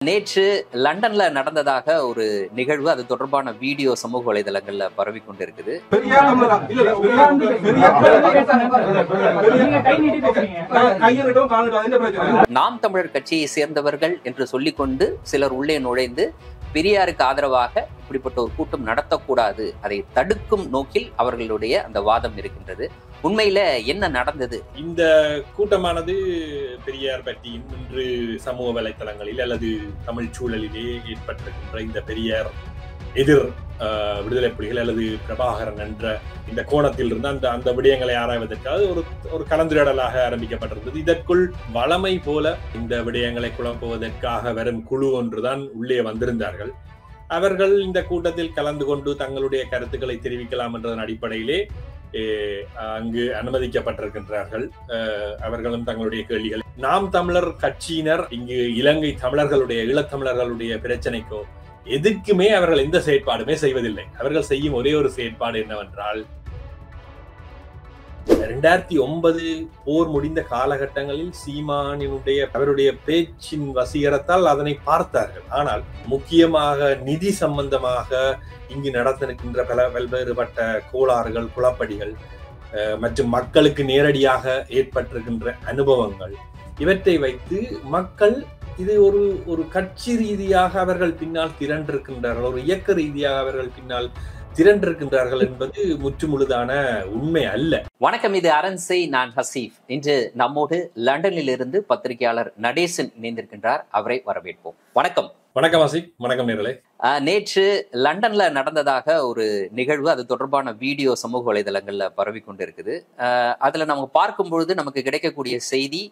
நேற்று லண்டன்ல நடந்ததாக ஒரு நிகழ்வு, அது தொடர்பான வீடியோ சமூக வலைதளங்கள்ல பரவி கொண்டிருக்குது. நாம் தமிழர் கட்சியை சேர்ந்தவர்கள் என்று சொல்லிக்கொண்டு சிலர் உள்ளே நுழைந்து பெரியாருக்கு ஆதரவாக இப்படிப்பட்ட ஒரு கூட்டம் நடத்தக்கூடாது, அதை தடுக்கும் நோக்கில் அவர்களுடைய அந்த வாதம் இருக்கின்றது. உண்மையில என்ன நடந்தது? இந்த கூட்டமானது பெரியார் பற்றியும் இன்று சமூக வலைத்தளங்களில் அல்லது தமிழ் சூழலிலே ஏற்பட்டிருக்கின்ற இந்த பெரியார் எதிர் விடுதலை புலிகள் அல்லது பிரபாகரன் என்ற இந்த கோணத்தில் இருந்து அந்த விடயங்களை ஆராய்வதற்காக ஒரு கலந்துரையாடலாக ஆரம்பிக்கப்பட்டிருந்தது. இதற்குள் வளமை போல இந்த விடயங்களை குழப்புவதற்காக வரும் குழு ஒன்றுதான் உள்ளே வந்திருந்தார்கள். அவர்கள் இந்த கூட்டத்தில் கலந்து கொண்டு தங்களுடைய கருத்துக்களை தெரிவிக்கலாம் என்றதன் அடிப்படையிலே அங்கு அனுமதிக்கப்பட்டிருக்கின்றார்கள். அவர்களும் தங்களுடைய கேள்விகள். நாம் தமிழர் கட்சியினர் இங்கு இலங்கை தமிழர்களுடைய ஈழத்தமிழர்களுடைய பிரச்சனைக்கோ எதுக்குமே அவர்கள் எந்த செயற்பாடுமே செய்வதில்லை. அவர்கள் செய்யும் ஒரே ஒரு செயற்பாடு என்னவென்றால், 2009 போர் முடிந்த காலகட்டங்களில் சீமானினுடைய அவருடைய பேச்சின் வசீகரத்தால் அதனை பார்த்தார்கள். ஆனால் முக்கியமாக நிதி சம்பந்தமாக இங்கு நடந்திருக்கின்ற பல்வேறுபட்ட கோளாறுகள், குழப்படிகள் மற்றும் மக்களுக்கு நேரடியாக ஏற்பட்டிருக்கின்ற அனுபவங்கள், இவற்றை வைத்து மக்கள் இது ஒரு கட்சி ரீதியாக அவர்கள் பின்னால் திரண்டிருக்கின்றார்கள், ஒரு இயக்க ரீதியாக அவர்கள் பின்னால் திரண்டிருக்கின்றார்கள் என்பது முற்றுமுழுதான உண்மை அல்ல. வணக்கம், இது அரண்சை. நான் ஹசீஃப். இன்று நம்மோடு லண்டனில் இருந்து பத்திரிகையாளர் நடேசன் இணைந்திருக்கின்றார். அவரை வரவேற்போம். வணக்கம். வணக்கம் ஹசீஃப். வணக்கம் நேர்களே. நேற்று லண்டன்ல நடந்ததாக ஒரு நிகழ்வு, அது தொடர்பான வீடியோ சமூக வலைதளங்கள்ல பரவி கொண்டிருக்குது. அதுல நம்ம பார்க்கும் பொழுது நமக்கு கிடைக்கக்கூடிய செய்தி,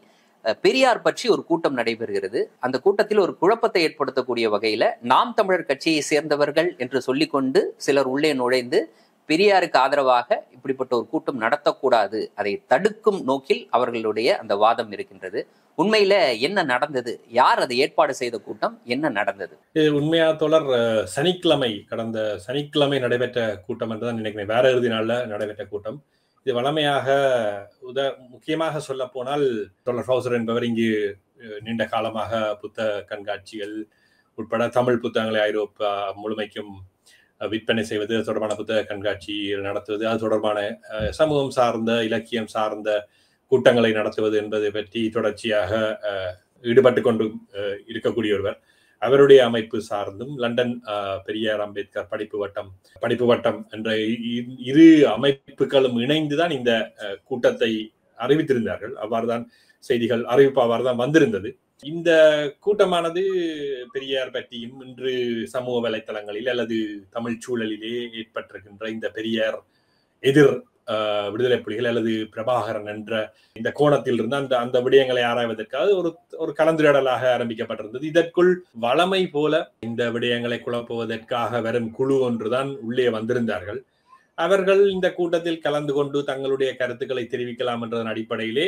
பெரியார் பற்றி ஒரு கூட்டம் நடைபெறுகிறது. அந்த கூட்டத்தில் ஒரு குழப்பத்தை ஏற்படுத்தக்கூடிய வகையில நாம் தமிழர் கட்சியை சேர்ந்தவர்கள் என்று சொல்லிக்கொண்டு சிலர் உள்ளே நுழைந்து பெரியாருக்கு ஆதரவாக இப்படிப்பட்ட ஒரு கூட்டம் நடத்தக்கூடாது, அதை தடுக்கும் நோக்கில் அவர்களுடைய அந்த வாதம் இருக்கின்றது. உண்மையில என்ன நடந்தது? யார் அதை ஏற்பாடு செய்த கூட்டம்? என்ன நடந்தது? உண்மையா தோழர், கடந்த சனிக்கிழமை நடைபெற்ற கூட்டம் என்றுதான் நினைக்கிறேன். வேற இறுதி நாள்ல நடைபெற்ற கூட்டம். இது வளமையாக முக்கியமாக சொல்ல போனால், தோழர் ஃபௌசர் என்பவர் இங்கு நீண்ட காலமாக புத்தக கண்காட்சிகள் உட்பட தமிழ் புத்தகங்களை ஐரோப்பா முழுமைக்கும் விற்பனை செய்வது, அது தொடர்பான புத்தக கண்காட்சி நடத்துவது, அது தொடர்பான சமூகம் சார்ந்த இலக்கியம் சார்ந்த கூட்டங்களை நடத்துவது என்பதை பற்றி தொடர்ச்சியாக ஈடுபட்டு கொண்டு இருக்கக்கூடிய ஒருவர். அவருடைய அமைப்பு சார்ந்தும் லண்டன் பெரியார் அம்பேத்கர் படிப்பு வட்டம் என்ற இரு அமைப்புகளும் இணைந்துதான் இந்த கூட்டத்தை அறிவித்திருந்தார்கள். அவ்வாறுதான் செய்திகள் அறிவிப்பு அவ்வாறுதான் வந்திருந்தது. இந்த கூட்டமானது பெரியார் பற்றியும் இன்று சமூக வலைத்தளங்களில் அல்லது தமிழ் சூழலிலே ஏற்பட்டிருக்கின்ற இந்த பெரியார் எதிர் விடுதலை புலிகள் அல்லது பிரபாகரன் என்ற இந்த கோணத்தில் இருந்து அந்த விடயங்களை ஆராய்வதற்காக ஒரு கலந்துரையாடலாக ஆரம்பிக்கப்பட்டிருந்தது. இதற்குள் வளமை போல இந்த விடயங்களை குழப்புவதற்காக வரும் குழு ஒன்றுதான் உள்ளே வந்திருந்தார்கள். அவர்கள் இந்த கூட்டத்தில் கலந்து கொண்டு தங்களுடைய கருத்துக்களை தெரிவிக்கலாம் என்றதன் அடிப்படையிலே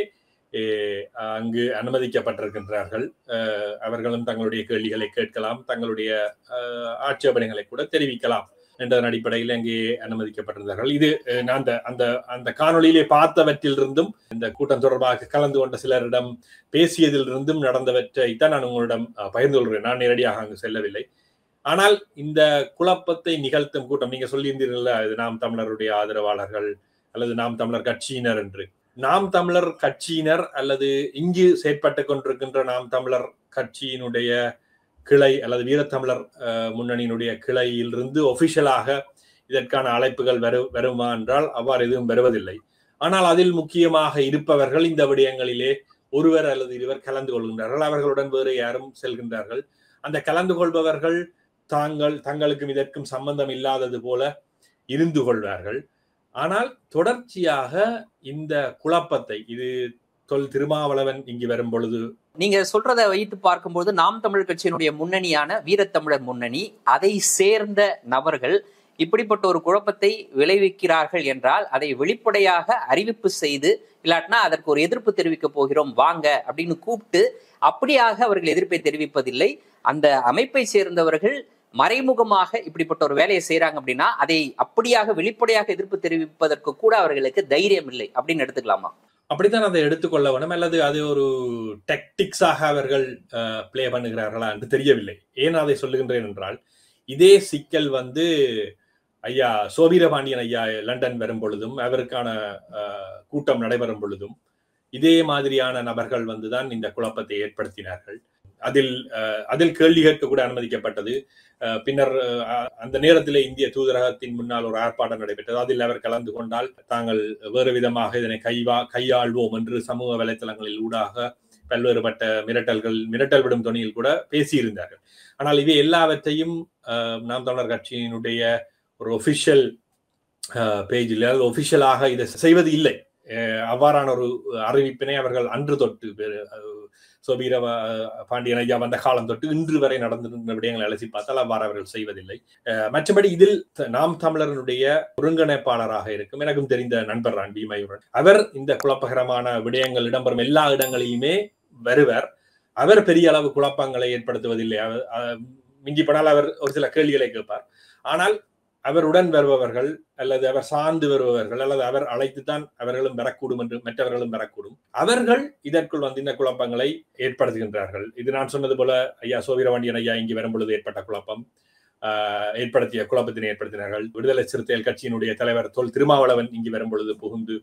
அங்கு அனுமதிக்கப்பட்டிருக்கின்றார்கள். அவர்களும் தங்களுடைய கேள்விகளை கேட்கலாம், தங்களுடைய ஆட்சேபனைகளை கூட தெரிவிக்கலாம் என்றதன் அடிப்படையில் அங்கே அனுமதிக்கப்பட்டிருந்தார்கள். இது நான் அந்த காணொலியிலே பார்த்தவற்றிலிருந்தும், இந்த கூட்டம் தொடர்பாக கலந்து கொண்ட சிலரிடம் பேசியதிலிருந்தும் நடந்தவற்றைத்தான் நான் உங்களிடம் பகிர்ந்து கொள்கிறேன். நான் நேரடியாக அங்கு செல்லவில்லை. ஆனால் இந்த குழப்பத்தை நிகழ்த்தும் கூட்டம், நீங்க சொல்லியிருந்தீர்கள் இது நாம் தமிழருடைய ஆதரவாளர்கள் அல்லது நாம் தமிழர் கட்சியினர் என்று. நாம் தமிழர் கட்சியினர் அல்லது இங்கு செயற்பட்டு கொண்டிருக்கின்ற நாம் தமிழர் கட்சியினுடைய கிளை அல்லது வீரத்தமிழர் முன்னணியினுடைய கிளையிலிருந்து ஒபிஷியலாக இதற்கான அழைப்புகள் வருமா என்றால் அவ்வாறு எதுவும் வருவதில்லை. ஆனால் அதில் முக்கியமாக இருப்பவர்கள் இந்த விடயங்களிலே ஒருவர் அல்லது இருவர் கலந்து கொள்கின்றார்கள். அவர்களுடன் வேறு யாரும் செல்கின்றார்கள். அந்த கலந்து கொள்பவர்கள் தங்களுக்கும் இதற்கும் சம்பந்தம் இல்லாதது போல இருந்து கொள்வார்கள். ஆனால் தொடர்ச்சியாக இந்த குழப்பத்தை, இது திருமாவளவன் இங்கு வரும் பொழுது, நீங்க சொல்றதை வைத்து பார்க்கும்போது நாம் தமிழர் கட்சியினுடைய முன்னணியான வீரத்தமிழர் முன்னணி, அதை சேர்ந்த நபர்கள் இப்படிப்பட்ட ஒரு குழப்பத்தை விளைவிக்கிறார்கள் என்றால் அதை வெளிப்படையாக அறிவிப்பு செய்து, இல்லாட்டினா அதற்கு ஒரு எதிர்ப்பு தெரிவிக்க போகிறோம் வாங்க அப்படின்னு கூப்பிட்டு அப்படியாக அவர்கள் எதிர்ப்பை தெரிவிப்பதில்லை. அந்த அமைப்பை சேர்ந்தவர்கள் மறைமுகமாக இப்படிப்பட்ட ஒரு வேலையை செய்யறாங்க அப்படின்னா அதை அப்படியாக வெளிப்படையாக எதிர்ப்பு தெரிவிப்பதற்கு கூட அவர்களுக்கு தைரியம் இல்லை அப்படின்னு எடுத்துக்கலாமா? அப்படித்தான் அதை எடுத்துக்கொள்ள வேணும், அல்லது அது ஒரு டெக்டிக்ஸாக அவர்கள் பிளே பண்ணுகிறார்களா என்று தெரியவில்லை. ஏன் அதை சொல்லுகின்றேன் என்றால், இதே சிக்கல் ஐயா சோபீரபாண்டியன் ஐயா லண்டன் வரும் பொழுதும் அவருக்கான கூட்டம் நடைபெறும் பொழுதும் இதே மாதிரியான நபர்கள் வந்துதான் இந்த குழப்பத்தை ஏற்படுத்தினார்கள். அதில் கேள்வி கேட்க கூட அனுமதிக்கப்பட்டது. பின்னர் அந்த நேரத்தில் இந்திய தூதரகத்தின் முன்னால் ஒரு ஆர்ப்பாட்டம் நடைபெற்றது. அதில் அவர் கலந்து கொண்டால் தாங்கள் வேறு விதமாக இதனை கையாள்வோம் என்று சமூக வலைத்தளங்களில் ஊடாக பல்வேறுபட்ட மிரட்டல் விடும் தொனியில் கூட பேசியிருந்தார்கள். ஆனால் இவை எல்லாவற்றையும் நாம் தமிழர் கட்சியினுடைய ஒரு ஒபிஷியல் பேஜில் ஒபிஷியலாக இதை செய்வது இல்லை. அவ்வாறான ஒரு அறிவிப்பினை அவர்கள் அன்று தொட்டு சோபீர பாண்டியன் ஐயா வந்த காலம் தொட்டு இன்று வரை நடந்திருந்த விடயங்களை அலசி பார்த்தால் அவ்வாறு அவர்கள் செய்வதில்லை. மற்றபடி இதில் நாம் தமிழர்களுடைய ஒருங்கிணைப்பாளராக இருக்கும் எனக்கும் தெரிந்த நண்பர் ராண்டி மயூரன், அவர் இந்த குழப்பகரமான விடயங்கள் இடம்பெறும் எல்லா இடங்களிலுமே வருவர். அவர் பெரிய அளவு குழப்பங்களை ஏற்படுத்துவதில்லை. மிஞ்சி போனால் அவர் ஒரு சில கேள்விகளை கேட்பார். ஆனால் அவருடன் வருபவர்கள் அல்லது அவர் சார்ந்து வருபவர்கள் அல்லது அவர் அழைத்துத்தான் அவர்களும் வரக்கூடும் என்று மற்றவர்களும் வரக்கூடும், அவர்கள் இதற்குள் இந்த குழப்பங்களை ஏற்படுத்துகின்றார்கள். இது நான் சொன்னது போல ஐயா சோபீரபாண்டியன் ஐயா இங்கு வரும் பொழுது ஏற்பட்ட குழப்பத்தினை ஏற்படுத்தினார்கள். விடுதலை சிறுத்தைகள் கட்சியினுடைய தலைவர் தொல் திருமாவளவன் இங்கு வரும் பொழுது புகுந்து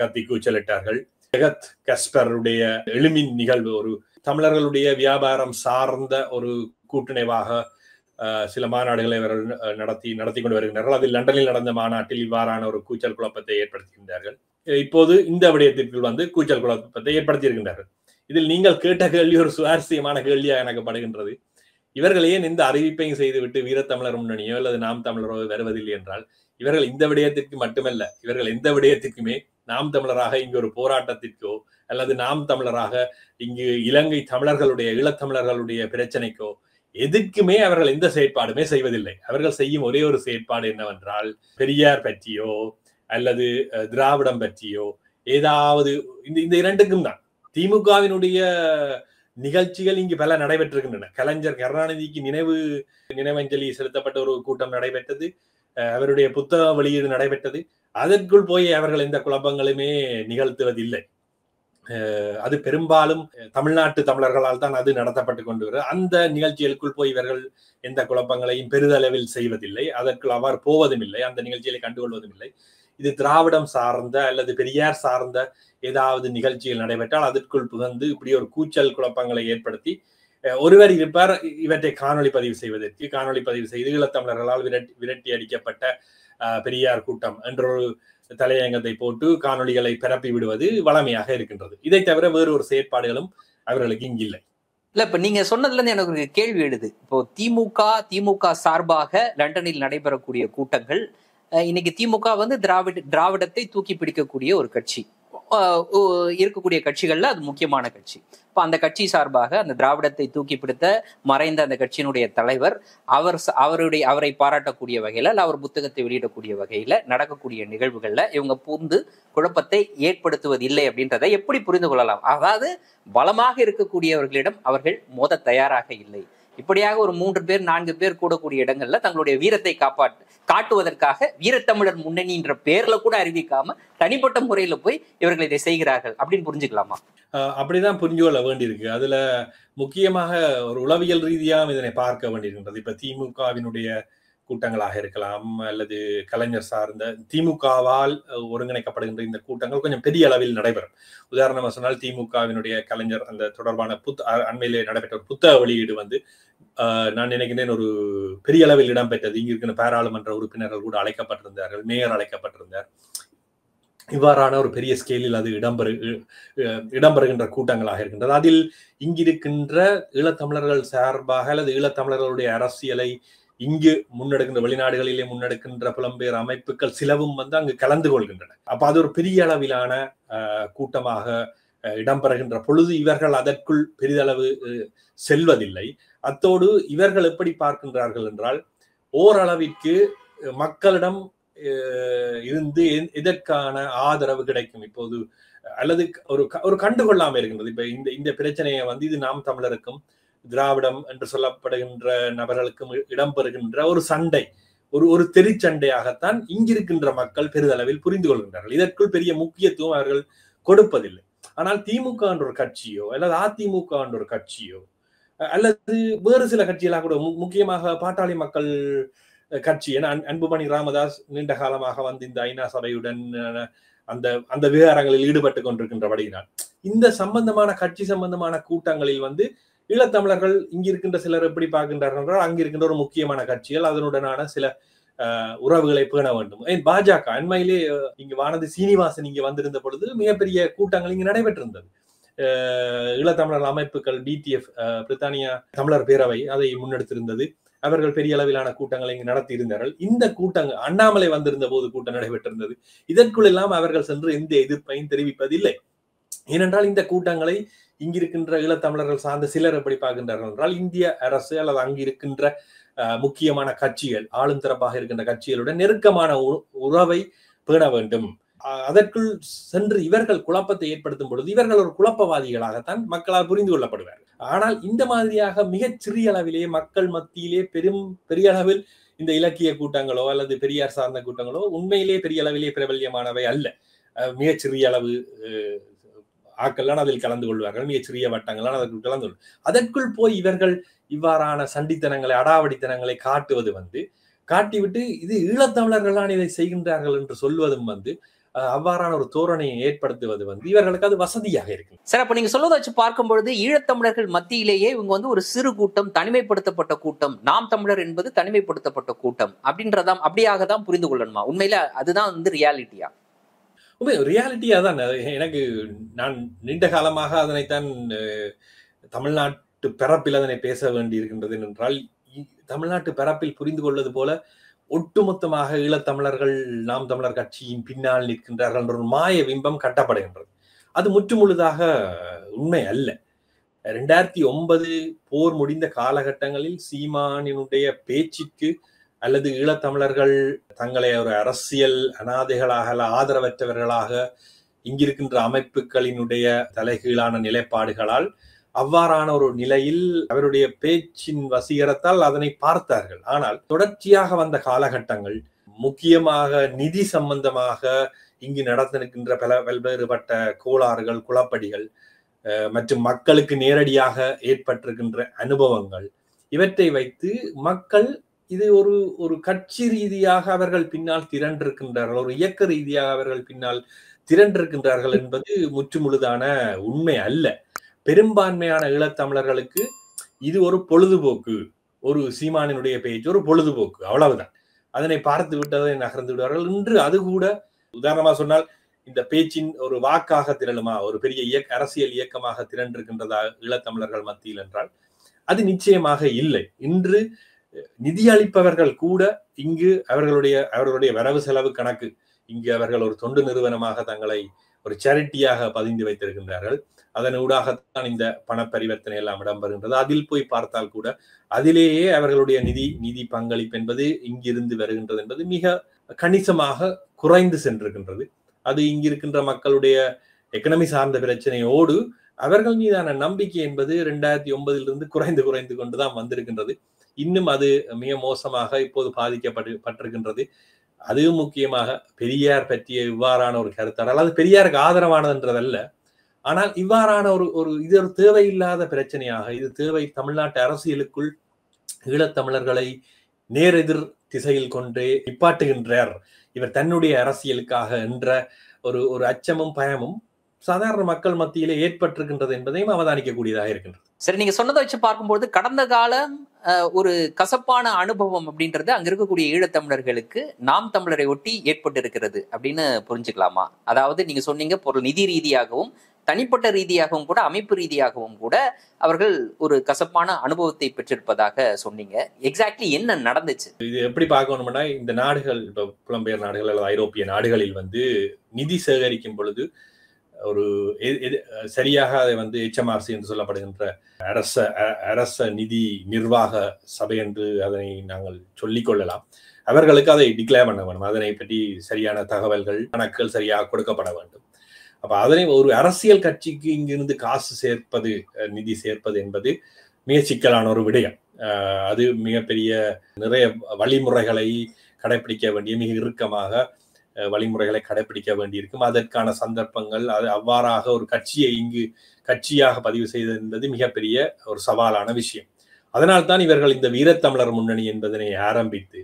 கத்தி கூச்சலிட்டார்கள். ஜெகத் கஸ்பருடைய எழுமின் நிகழ்வு ஒரு தமிழர்களுடைய வியாபாரம் சார்ந்த ஒரு கூட்டுணைவாக சில மாநாடுகளை அவர்கள் நடத்தி கொண்டு வருகின்றார்கள். அதில் லண்டனில் நடந்த மாநாட்டில் இவ்வாறான ஒரு கூச்சல் குழப்பத்தை ஏற்படுத்தியிருந்தார்கள். இப்போது இந்த விடயத்திற்கு கூச்சல் குழப்பத்தை ஏற்படுத்தியிருக்கின்றார்கள். இதில் நீங்கள் கேட்ட கேள்வி ஒரு சுவாரஸ்யமான கேள்வியாக எனக்கு படுகின்றது. இவர்கள் ஏன் இந்த அறிவிப்பையும் செய்துவிட்டு வீரத்தமிழர் முன்னணியோ அல்லது நாம் தமிழரோ வருவதில்லை என்றால், இவர்கள் இந்த விடயத்திற்கு மட்டுமல்ல, இவர்கள் எந்த விடயத்திற்குமே நாம் தமிழராக இங்கு ஒரு போராட்டத்திற்கோ அல்லது நாம் தமிழராக இங்கு இலங்கை தமிழர்களுடைய ஈழத்தமிழர்களுடைய பிரச்சனைக்கோ எதுக்குமே அவர்கள் எந்த செயற்பாடுமே செய்வதில்லை. அவர்கள் செய்யும் ஒரே ஒரு செயற்பாடு என்னவென்றால், பெரியார் பற்றியோ அல்லது திராவிடம் பற்றியோ ஏதாவது இந்த இரண்டுக்கும் தான். திமுகவினுடைய நிகழ்ச்சிகள் இங்கு பல நடைபெற்றிருக்கின்றன. கலைஞர் கருணாநிதிக்கு நினைவஞ்சலி செலுத்தப்பட்ட ஒரு கூட்டம் நடைபெற்றது. அவருடைய புத்தக வெளியீடு நடைபெற்றது. அதற்குள் போய் அவர்கள் எந்த குழப்பங்களுமே நிகழ்த்துவதில்லை. அது பெரும்பாலும் தமிழ்நாட்டு தமிழர்களால் தான் அது நடத்தப்பட்டு கொண்டு வருகிறது. அந்த நிகழ்ச்சிகளுக்குள் போய் இவர்கள் எந்த குழப்பங்களையும் பெரிதளவில் செய்வதில்லை. அதற்குள் அவர் போவதும் இல்லை, அந்த நிகழ்ச்சிகளை கண்டுகொள்வதும் இல்லை. இது திராவிடம் சார்ந்த அல்லது பெரியார் சார்ந்த ஏதாவது நிகழ்ச்சிகள் நடைபெற்றால் அதற்குள் புகுந்து இப்படி ஒரு கூச்சல் குழப்பங்களை ஏற்படுத்தி ஒருவர் இருப்பார் இவற்றை காணொலி பதிவு செய்து ஈழத்தமிழர்களால் விரட்டி அடிக்கப்பட்ட பெரியார் கூட்டம் என்றொரு தலையங்கத்தை போட்டு காணொலிகளை பரப்பி விடுவது வளமையாக இருக்கின்றது. இதை தவிர வேறு ஒரு செயற்பாடுகளும் அவர்களுக்கு இங்கு இல்லை. இல்ல, இப்ப நீங்க சொன்னதுல இருந்து எனக்கு ஒரு கேள்வி எழுது. இப்போ திமுக சார்பாக லண்டனில் நடைபெறக்கூடிய கூட்டங்கள், இன்னைக்கு திமுக திராவிடத்தை தூக்கி பிடிக்கக்கூடிய ஒரு கட்சி, இருக்கக்கூடிய கட்சிகள்ல அது முக்கியமான கட்சி. இப்ப அந்த கட்சி சார்பாக அந்த திராவிடத்தை தூக்கி பிடித்த மறைந்த அந்த கட்சியினுடைய தலைவர் அவரை பாராட்டக்கூடிய வகையில அல்ல அவர் புத்தகத்தை வெளியிடக்கூடிய வகையில நடக்கக்கூடிய நிகழ்வுகள்ல இவங்க பூந்து குழப்பத்தை ஏற்படுத்துவதில்லை அப்படின்றத எப்படி புரிந்து கொள்ளலாம்? அதாவது பலமாக இருக்கக்கூடியவர்களிடம் அவர்கள் மோத தயாராக இல்லை. இப்படியாக ஒரு 3 பேர் 4 பேர் கூடக்கூடிய இடங்கள்ல தங்களுடைய வீரத்தை காட்டுவதற்காக வீரத்தமிழர் முன்னணின்ற பேர்ல கூட அறிவிக்காம தனிப்பட்ட முறையில போய் இவர்கள் இதை செய்கிறார்கள் அப்படின்னு புரிஞ்சுக்கலாமா? அப்படிதான் புரிஞ்சு கொள்ள வேண்டியிருக்கு. அதுல முக்கியமாக ஒரு உளவியல் ரீதியாக இதனை பார்க்க வேண்டியிருக்கின்றது. இப்ப திமுகவினுடைய கூட்டங்களாக இருக்கலாம் அல்லது கலைஞர் சார்ந்த திமுகவால் ஒருங்கிணைக்கப்படுகின்ற இந்த கூட்டங்கள் கொஞ்சம் பெரிய அளவில் நடைபெறும். உதாரணமாக சொன்னால் திமுகவினுடைய கலைஞர் அந்த தொடர்பான அண்மையிலே நடைபெற்ற ஒரு புத்தக வெளியீடு நான் நினைக்கிறேன் ஒரு பெரிய அளவில் இடம்பெற்றது. இங்கு இருக்கிற பாராளுமன்ற உறுப்பினர்கள் கூட அழைக்கப்பட்டிருந்தார்கள், மேயர் அழைக்கப்பட்டிருந்தார். இவ்வாறான ஒரு பெரிய ஸ்கேலில் அது இடம்பெறுகின்ற கூட்டங்களாக இருக்கின்றது. அதில் இங்கிருக்கின்ற ஈழத்தமிழர்கள் சார்பாக அல்லது ஈழத்தமிழர்களுடைய அரசியலை இங்கு முன்னெடுக்கின்ற வெளிநாடுகளிலே முன்னெடுக்கின்ற புலம்பெயர் அமைப்புகள் சிலவும் அங்கு கலந்து கொள்கின்றன. அப்ப அது ஒரு பெரிய அளவிலான கூட்டமாக இடம்பெறுகின்ற பொழுது இவர்கள் அதற்குள் பெரிதளவு செல்வதில்லை. அத்தோடு இவர்கள் எப்படி பார்க்கின்றார்கள் என்றால், ஓரளவிற்கு மக்களிடம் இருந்து இதற்கான ஆதரவு கிடைக்கும் இப்போது, அல்லது ஒரு கண்டுகொள்ளாம இருக்கின்றது. இப்ப இந்த பிரச்சனையை இது நாம் தமிழருக்கும் திராவிடம் என்று சொல்லப்படுகின்ற நபர்களுக்கும் இடம்பெறுகின்ற ஒரு சண்டை, ஒரு தெரிச்சண்டையாகத்தான் இங்கிருக்கின்ற மக்கள் பெரிதளவில் புரிந்து கொள்கின்றார்கள். இதற்குள் பெரிய முக்கியத்துவம் அவர்கள் கொடுப்பதில்லை. ஆனால் திமுக என்ற ஒரு கட்சியோ அல்லது அதிமுக என்ற ஒரு கட்சியோ அல்லது வேறு சில கட்சிகளாக கூட முக்கியமாக பாட்டாளி மக்கள் கட்சி என அன்புமணி ராமதாஸ் நீண்ட காலமாக வந்து இந்த ஐநா சபையுடன் அந்த அந்த விவகாரங்களில் ஈடுபட்டு கொண்டிருக்கின்றபடியினால் இந்த சம்பந்தமான கட்சி சம்பந்தமான கூட்டங்களில் வந்து ஈழத்தமிழர்கள் இங்கிருக்கின்ற சிலர் எப்படி பார்க்கின்றார்கள் என்றால் அங்கிருக்கின்ற ஒரு முக்கியமான கட்சிகள் அதனுடனான சில உறவுகளை பேண வேண்டும். பாஜக அண்மையிலே இங்கு வானதி சீனிவாசன் இங்கு வந்திருந்த பொழுது மிகப்பெரிய கூட்டங்கள் இங்கு நடைபெற்றிருந்தது. ஈழத்தமிழர் அமைப்புகள் BTF பிரித்தானியா தமிழர் பேரவை அதை முன்னெடுத்திருந்தது. அவர்கள் பெரிய அளவிலான கூட்டங்களை இங்கு நடத்தி இருந்தார்கள். இந்த கூட்டங்கள் அண்ணாமலை வந்திருந்த போது கூட்டம் நடைபெற்றிருந்தது. இதற்குள் எல்லாம் அவர்கள் சென்று எந்த எதிர்ப்பையும் தெரிவிப்பதில்லை. ஏனென்றால் இந்த கூட்டங்களை இங்கிருக்கின்ற ஈழத்தமிழர்கள் சார்ந்த சிலர் எப்படி பார்க்கின்றார்கள் என்றால் இந்திய அரசு அல்லது அங்கிருக்கின்ற முக்கியமான கட்சிகள் ஆளும் தரப்பாக இருக்கின்ற கட்சிகளுடன் நெருக்கமான உறவை பேண வேண்டும். அதற்குள் சென்று இவர்கள் குழப்பத்தை ஏற்படுத்தும் பொழுது இவர்கள் ஒரு குழப்பவாதிகளாகத்தான் மக்களால் புரிந்து கொள்ளப்படுவார்கள். ஆனால் இந்த மாதிரியாக மிகச் சிறிய அளவிலே மக்கள் மத்தியிலே பெரிய அளவில் இந்த இலக்கிய கூட்டங்களோ அல்லது பெரியார் சார்ந்த கூட்டங்களோ உண்மையிலே பெரிய அளவிலே பிரபல்யமானவை அல்ல. மிகச்சிறிய அளவு ஆக்கள்லாம் அதில் கலந்து கொள்வார்கள். மிகச்சிறிய வட்டங்கள்லாம் அதற்குள் கலந்து கொள்வார்கள். அதற்குள் போய் இவர்கள் இவ்வாறான சண்டித்தனங்களை அடாவடித்தனங்களை காட்டுவது வந்து காட்டிவிட்டு இது ஈழத்தமிழர்கள் தான் இதை செய்கின்றார்கள் என்று சொல்வதும் வந்து அவ்வாறான ஒரு தோரணையை ஏற்படுத்துவது வந்து இவர்களுக்கு அது வசதியாக இருக்கு. சார், அப்ப நீங்க சொல்வதை வச்சு பார்க்கும் பொழுது ஈழத்தமிழர்கள் மத்தியிலேயே இவங்க வந்து ஒரு சிறு கூட்டம், தனிமைப்படுத்தப்பட்ட கூட்டம், நாம் தமிழர் என்பது தனிமைப்படுத்தப்பட்ட கூட்டம் அப்படின்றதான் அப்படியாக தான் புரிந்து கொள்ளணுமா? உண்மையில அதுதான் வந்து ரியாலிட்டியா? ரியாலிட்டியா தான். எனக்கு நான் நீண்ட காலமாக அதனைத்தான் தமிழ்நாட்டு பரப்பில் அதனை பேச வேண்டி இருக்கின்றது என்றால் தமிழ்நாட்டு பரப்பில் புரிந்து கொள்வது போல ஒட்டுமொத்தமாக ஈழத்தமிழர்கள் நாம் தமிழர் கட்சியின் பின்னால் நிற்கின்றார்கள் என்ற ஒரு மாய பிம்பம் கட்டப்படுகின்றது. அது முற்றுமுழுதாக உண்மை அல்ல. 2009 போர் முடிந்த காலகட்டங்களில் சீமானினுடைய பேச்சுக்கு அல்லது ஈழத்தமிழர்கள் தங்களை ஒரு அரசியல் அனாதைகளாக ஆதரவற்றவர்களாக இங்கிருக்கின்ற அமைப்புகளினுடைய தலைகீழான நிலைப்பாடுகளால் அவ்வாறான ஒரு நிலையில் அவருடைய பேச்சின் வசீகரத்தால் அதனை பார்த்தார்கள். ஆனால் தொடர்ச்சியாக வந்த காலகட்டங்கள் முக்கியமாக நிதி சம்பந்தமாக இங்கு நடந்திருக்கின்ற பல்வேறுபட்ட கோளாறுகள், குழப்படிகள் மற்றும் மக்களுக்கு நேரடியாக ஏற்பட்டிருக்கின்ற அனுபவங்கள் இவற்றை வைத்து மக்கள் இது ஒரு கட்சி ரீதியாக அவர்கள் பின்னால் திரண்டிருக்கின்றார்கள், ஒரு இயக்க ரீதியாக அவர்கள் பின்னால் திரண்டிருக்கின்றார்கள் என்பது முற்றுமுழுதான உண்மை அல்ல. பெரும்பான்மையான ஈழத்தமிழர்களுக்கு இது ஒரு பொழுதுபோக்கு, ஒரு சீமானினுடைய பேச்சு ஒரு பொழுதுபோக்கு, அவ்வளவுதான். அதனை பார்த்து விட்டதை நகர்ந்து விடுவார்கள். இன்று அது கூட உதாரணமா சொன்னால் இந்த பேச்சின் ஒரு வாக்காக திரளுமா, ஒரு பெரிய அரசியல் இயக்கமாக திரண்டிருக்கின்றதா ஈழத்தமிழர்கள் மத்தியில் என்றால் அது நிச்சயமாக இல்லை. இன்று நிதி அளிப்பவர்கள் கூட இங்கு அவர்களுடைய வரவு செலவு கணக்கு இங்கு அவர்கள் ஒரு தொண்டு நிறுவனமாக தங்களை ஒரு சேரிட்டியாக பதிந்து வைத்திருக்கின்றார்கள். அதன் ஊடாகத்தான் இந்த பண பரிவர்த்தனை எல்லாம் இடம்பெறுகின்றது. அதில் போய் பார்த்தால் கூட அதிலேயே அவர்களுடைய நிதி பங்களிப்பு என்பது இங்கிருந்து வருகின்றது என்பது மிக கணிசமாக குறைந்து சென்றிருக்கின்றது. அது இங்கிருக்கின்ற மக்களுடைய எக்கனமி சார்ந்த பிரச்சனையோடு அவர்கள் மீதான நம்பிக்கை என்பது 2009 குறைந்து கொண்டுதான் வந்திருக்கின்றது. இன்னும் அது மிக மோசமாக இப்போது பாதிக்கப்பட்டிருக்கின்றது. அதுவும் முக்கியமாக பெரியார் பற்றிய இவ்வாறான ஒரு கருத்தாடல், அது பெரியாருக்கு ஆதரவானதுன்றதல்ல, ஆனால் இவ்வாறான இது ஒரு தேவையில்லாத பிரச்சனையாக, இது தேவை தமிழ்நாட்டு அரசியலுக்குள் ஈழத்தமிழர்களை நேரெதிர் திசையில் கொண்டே நிப்பாட்டுகின்றார் இவர் தன்னுடைய அரசியலுக்காக என்ற ஒரு அச்சமும் பயமும் சாதாரண மக்கள் மத்தியிலே ஏற்பட்டிருக்கின்றது என்பதையும் அவதானிக்கக்கூடியதாக இருக்கின்றது. சரி, நீங்க சொன்னதை வச்சு பார்க்கும்போது கடந்த காலம் ஒரு கசப்பான அனுபவம் அப்படின்றது அங்க இருக்கக்கூடிய ஈழத்தமிழர்களுக்கு நாம் தமிழரை ஒட்டி ஏற்பட்டு இருக்கிறது அப்படின்னு புரிஞ்சுக்கலாமா? அதாவது நீங்க சொன்னீங்க பொருள் நிதி ரீதியாகவும் தனிப்பட்ட ரீதியாகவும் கூட அமைப்பு ரீதியாகவும் கூட அவர்கள் ஒரு கசப்பான அனுபவத்தை பெற்றிருப்பதாக சொன்னீங்க. எக்ஸாக்ட்லி என்ன நடந்துச்சு? இது எப்படி பார்க்கணும்னா, இந்த நாடுகள், இப்போ புலம்பெயர் நாடுகள் அல்லது ஐரோப்பிய நாடுகளில் நிதி சேகரிக்கும் பொழுது ஒரு சரியாக அதை HMRC என்று சொல்லப்படுகின்ற அரச நிதி நிர்வாக சபை என்று அதனை நாங்கள் சொல்லிக் கொள்ளலாம். அவர்களுக்கு அதை டிக்ளேர் பண்ண வேண்டும். அதனை பற்றி சரியான தகவல்கள், கணக்குகள் சரியாக கொடுக்கப்பட வேண்டும். அப்ப அதனை ஒரு அரசியல் கட்சிக்கு இங்கிருந்து காசு சேர்ப்பது, நிதி சேர்ப்பது என்பது மிக சிக்கலான ஒரு விடயம். அது மிகப்பெரிய நிறைய வழிமுறைகளை கடைபிடிக்க வேண்டிய, மிக இறுக்கமாக வழிமுறைகளை கடைபிடிக்க வேண்டியிருக்கும். அதற்கான சந்தர்ப்பங்கள் அவ்வாறாக ஒரு கட்சியை இங்கு கட்சியாக பதிவு செய்தது என்பது மிகப்பெரிய ஒரு சவாலான விஷயம். அதனால்தான் இவர்கள் இந்த வீரத்தமிழர் முன்னணி என்பதனை ஆரம்பித்து,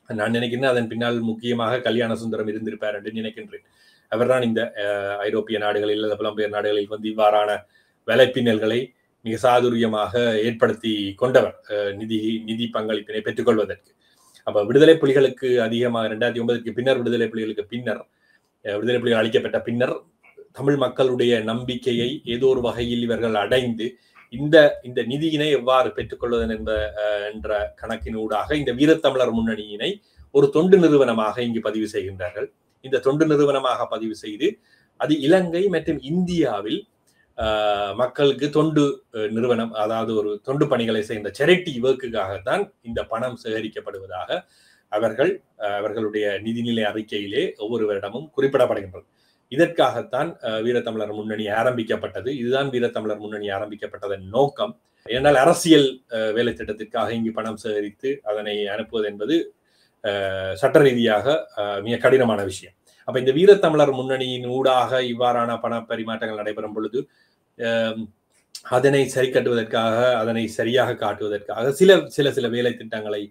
நான் நினைக்கிறேன் அதன் பின்னால் முக்கியமாக கல்யாண சுந்தரம் இருந்திருப்பார் என்று நினைக்கின்றேன். அவர்தான் இந்த ஐரோப்பிய நாடுகளில் அல்லது புலம்பெயர் நாடுகளில் வந்து இவ்வாறான வலைப்பின்னல்களை மிக சாதுரியமாக ஏற்படுத்தி கொண்டவர் நிதி பங்களிப்பினை பெற்றுக்கொள்வதற்கு. அப்ப விடுதலை புலிகளுக்கு அதிகமாக 2009 பின்னர் விடுதலை புலிகள் அளிக்கப்பட்ட பின்னர் தமிழ் மக்களுடைய நம்பிக்கையை ஏதோ ஒரு வகையில் இவர்கள் அடைந்து இந்த நிதியினை எவ்வாறு பெற்றுக்கொள்வதன் என்ற கணக்கினூடாக இந்த வீரத்தமிழர் முன்னணியினை ஒரு தொண்டு நிறுவனமாக இங்கு பதிவு செய்கின்றார்கள். இந்த தொண்டு நிறுவனமாக பதிவு செய்து அது இலங்கை மற்றும் இந்தியாவில் மக்களுக்கு தொண்டு நிறுவனம், அதாவது ஒரு தொண்டு பணிகளை செய்கின்ற சேரிட்டி ஒர்க்குக்காகத்தான் இந்த பணம் சேகரிக்கப்படுவதாக அவர்களுடைய நிதிநிலை அறிக்கையிலே ஒவ்வொரு வருடமும் குறிப்பிடப்படுகின்றது. இதற்காகத்தான் வீரத்தமிழர் முன்னணி ஆரம்பிக்கப்பட்டது. இதுதான் வீரத்தமிழர் முன்னணி ஆரம்பிக்கப்பட்டதன் நோக்கம். ஏனால் அரசியல் வேலை திட்டத்திற்காக இங்கு பணம் சேகரித்து அதனை அனுப்புவது என்பது சட்ட ரீதியாக மிக கடினமான விஷயம். அப்ப இந்த வீரத்தமிழர் முன்னணியின் ஊடாக இவ்வாறான பண பரிமாற்றங்கள் நடைபெறும் பொழுது அதனை சரி கட்டுவதற்காக, அதனை சரியாக காட்டுவதற்காக சில வேலை திட்டங்களை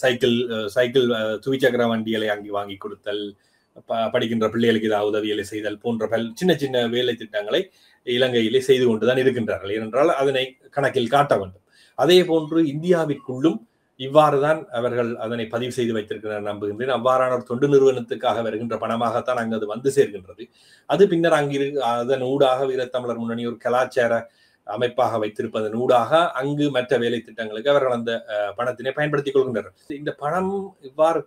சைக்கிள் துவிச்சக்கர வண்டிகளை அங்கு வாங்கி கொடுத்தல், படிக்கின்ற பிள்ளைகளுக்கு ஏதாவது உதவிகளை செய்தல் போன்ற சின்ன சின்ன வேலை திட்டங்களை இலங்கையிலே செய்து கொண்டுதான் இருக்கின்றார்கள். ஏனென்றால் அதனை கணக்கில் காட்ட வேண்டும். அதே போன்று இந்தியாவிற்குள்ளும் இவ்வாறுதான் அவர்கள் அதனை பதிவு செய்து வைத்திருக்கிறார் நம்புகின்றேன். அவ்வாறான ஒரு தொண்டு நிறுவனத்துக்காக வருகின்ற பணமாகத்தான் அங்கு அது வந்து சேர்கின்றது. அது பின்னர் அதன் ஊடாக வீரத்தமிழர் முன்னணி ஒரு கலாச்சார அமைப்பாக வைத்திருப்பதன் ஊடாக அங்கு மற்ற வேலை திட்டங்களுக்கு அவர்கள் அந்த பணத்தினை பயன்படுத்திக் கொள்கின்றனர். இந்த பணம் இவ்வாறு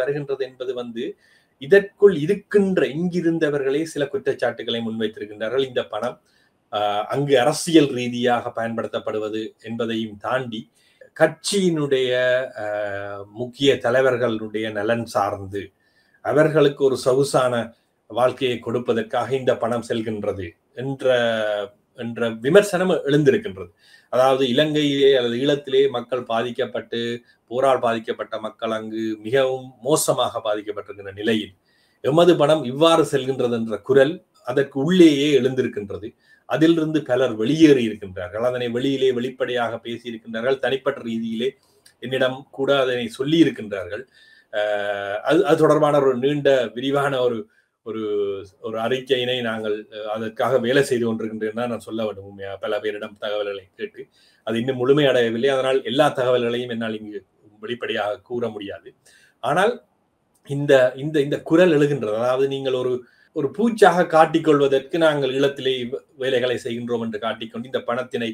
வருகின்றது என்பது வந்து இதற்குள் இங்கிருந்தவர்களே சில குற்றச்சாட்டுகளை முன்வைத்திருக்கின்றார்கள். இந்த பணம் அங்கு அரசியல் ரீதியாக பயன்படுத்தப்படுவது என்பதையும் தாண்டி கட்சியினுடைய முக்கிய தலைவர்களுடைய நலன் சார்ந்து அவர்களுக்கு ஒரு சொகுசான வாழ்க்கையை கொடுப்பதற்காக இந்த பணம் செல்கின்றது என்ற விமர்சனம் எழுந்திருக்கின்றது. அதாவது இலங்கையிலே அல்லது ஈழத்திலே மக்கள் பாதிக்கப்பட்டு போரால் பாதிக்கப்பட்ட மக்கள் அங்கு மிகவும் மோசமாக பாதிக்கப்பட்டிருக்கின்ற நிலையில் எமது பணம் இவ்வாறு செல்கின்றது என்ற குரல் அதற்கு உள்ளேயே எழுந்திருக்கின்றது. அதிலிருந்து பலர் வெளியேறி இருக்கின்றார்கள். அதனை வெளிப்படையாக பேசியிருக்கின்றார்கள். தனிப்பட்ட ரீதியிலே என்னிடம் கூட அதனை சொல்லி இருக்கின்றார்கள். அது தொடர்பான ஒரு நீண்ட விரிவான ஒரு அறிக்கையினை நாங்கள் அதற்காக வேலை செய்து கொண்டிருக்கின்றேன் நான் சொல்ல வேண்டும். பல பேரிடம் தகவல்களை கேட்டு அது இன்னும் முழுமையடையவில்லை. அதனால் எல்லா தகவல்களையும் என்னால் இங்கு வெளிப்படையாக கூற முடியாது. ஆனால் இந்த குரல் எழுகின்றது. அதாவது நீங்கள் ஒரு பூச்சாக காட்டிக்கொள்வதற்கு நாங்கள் ஈழத்திலே வேலைகளை செய்கின்றோம் என்று காட்டிக்கொண்டு இந்த பணத்தினை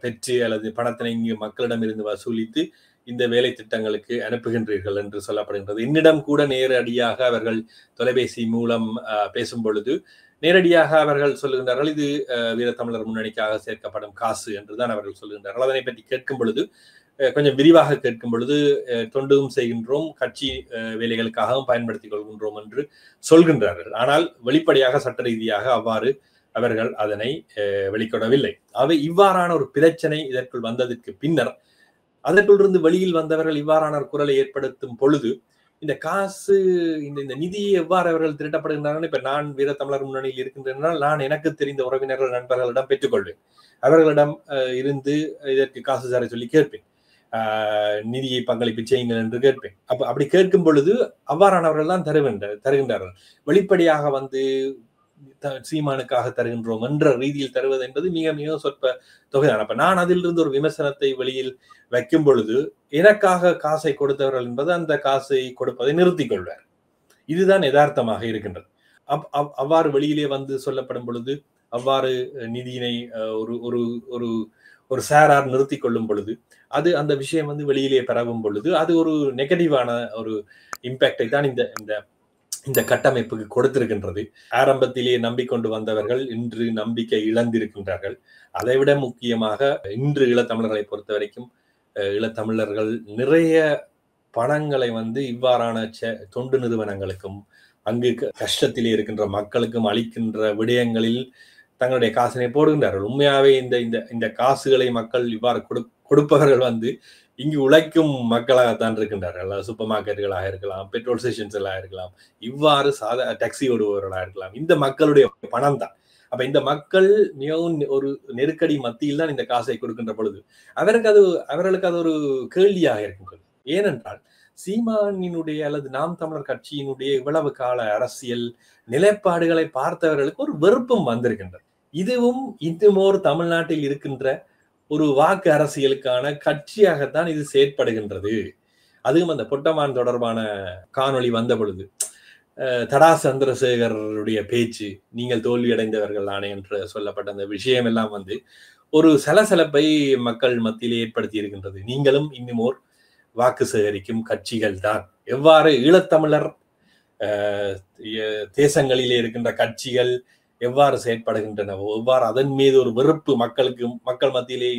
பெற்று அல்லது பணத்தினை இங்கு மக்களிடமிருந்து வசூலித்து இந்த வேலை திட்டங்களுக்கு அனுப்புகின்றீர்கள் என்று சொல்லப்படுகின்றது. என்னிடம் கூட நேரடியாக அவர்கள் தொலைபேசி மூலம் பேசும் பொழுது நேரடியாக அவர்கள் சொல்லுகின்றார்கள், இது வீரத்தமிழர் முன்னணிக்காக சேர்க்கப்படும் காசு என்றுதான் அவர்கள் சொல்லுகின்றார்கள். அதனை பற்றி கேட்கும் பொழுது கொஞ்சம் விரிவாக கேட்கும் பொழுது தொண்டும் செய்கின்றோம், கட்சி வேலைகளுக்காகவும் பயன்படுத்திக் கொள்கின்றோம் என்று சொல்கின்றார்கள். ஆனால் வெளிப்படையாக சட்ட ரீதியாக அவ்வாறு அவர்கள் அதனை வெளிக்கொடவில்லை. அவை இவ்வாறான ஒரு பிரச்சனை இதற்குள் வந்ததற்கு பின்னர் அதற்குள்ளிருந்து வெளியில் வந்தவர்கள் இவ்வாறான ஒரு குரலை ஏற்படுத்தும் பொழுது இந்த காசு இந்த நிதியை எவ்வாறு அவர்கள் திரட்டப்படுகின்றார்கள். இப்ப நான் வீரத்தமிழர் முன்னணியில் இருக்கின்றனால் நான் எனக்கு தெரிந்த உறவினர்கள் நண்பர்களிடம் பெற்றுக்கொள்வேன். அவர்களிடம் இருந்து இதற்கு காசு சாரை சொல்லி கேட்பேன், நிதியை பங்களிப்பு செய்யுங்கள் என்று கேட்பேன். அப்படி கேட்கும் பொழுது அவ்வாறானவர்கள் தான் தருகின்றார்கள். வெளிப்படையாக வந்து சீமானுக்காக தருகின்றோம் என்ற ரீதியில் தருவது என்பது மிக மிக சொற்ப தொகைதான். அப்ப நான் அதிலிருந்து ஒரு விமர்சனத்தை வெளியில் வைக்கும் பொழுது எனக்காக காசை கொடுத்தவர்கள் என்பது அந்த காசை கொடுப்பதை நிறுத்திக் கொள்வார். இதுதான் யதார்த்தமாக இருக்கின்றது. அவ்வாறு வெளியிலே வந்து சொல்லப்படும் பொழுது அவ்வாறு நிதியினை ஒரு சாரார் நிறுத்தி கொள்ளும் பொழுது அது அந்த விஷயம் வந்து வெளியிலே பரவும் பொழுது அது ஒரு நெகட்டிவான ஒரு இம்பாக்டை தான் இந்த கட்டமைப்புக்கு கொடுத்திருக்கின்றது. ஆரம்பத்திலே நம்பிக்கொண்டு வந்தவர்கள் இன்று நம்பிக்கை இழந்திருக்கின்றார்கள். அதைவிட முக்கியமாக இன்று ஈழத்தமிழர்களை பொறுத்த வரைக்கும் ஈழத்தமிழர்கள் நிறைய பணங்களை வந்து இவ்வாறான தொண்டு நிறுவனங்களுக்கும் அங்கு கஷ்டத்திலே இருக்கின்ற மக்களுக்கும் அளிக்கின்ற விடயங்களில் தங்களுடைய காசினை போடுகின்றார்கள். உண்மையாவே இந்த காசுகளை மக்கள் இவ்வாறு கொடுப்பவர்கள் வந்து இங்கு உழைக்கும் மக்களாகத்தான் இருக்கின்றார்கள். சூப்பர் மார்க்கெட்டுகளாக இருக்கலாம், பெட்ரோல் ஸ்டேஷன்ஸ் எல்லாம் இருக்கலாம், இவ்வாறு டாக்ஸி ஓடுபவர்களாக இருக்கலாம். இந்த மக்களுடைய பணம் தான். அப்ப இந்த மக்கள் மிகவும் ஒரு நெருக்கடி மத்தியில் தான் இந்த காசை கொடுக்கின்ற பொழுது அவர்களுக்கு அது ஒரு கேள்வியாக இருக்கின்றது. ஏனென்றால் சீமானினுடைய அல்லது நாம் தமிழர் கட்சியினுடைய இவ்வளவு கால அரசியல் நிலைப்பாடுகளை பார்த்தவர்களுக்கு ஒரு வெறுப்பும் வந்திருக்கின்றது. இதுவும் இன்னுமோர் தமிழ்நாட்டில் இருக்கின்ற ஒரு வாக்கு அரசியலுக்கான கட்சியாகத்தான் இது செயற்படுகின்றது. அதுவும் அந்த பொட்டமான் தொடர்பான காணொளி வந்த பொழுது தடா சந்திரசேகருடைய பேச்சு, நீங்கள் தோல்வியடைந்தவர்கள் தானே என்று சொல்லப்பட்ட அந்த விஷயம் எல்லாம் வந்து ஒரு சலசலப்பை மக்கள் மத்தியிலே ஏற்படுத்தி இருக்கின்றது. நீங்களும் இன்னுமோர் வாக்கு சேகரிக்கும் கட்சிகள் தான். எவ்வாறு ஈழத்தமிழர் தேசங்களிலே இருக்கின்ற கட்சிகள் எவ்வாறு செயற்படுகின்றனவோ எவ்வாறு அதன் மீது ஒரு வெறுப்பு மக்கள் மத்தியிலே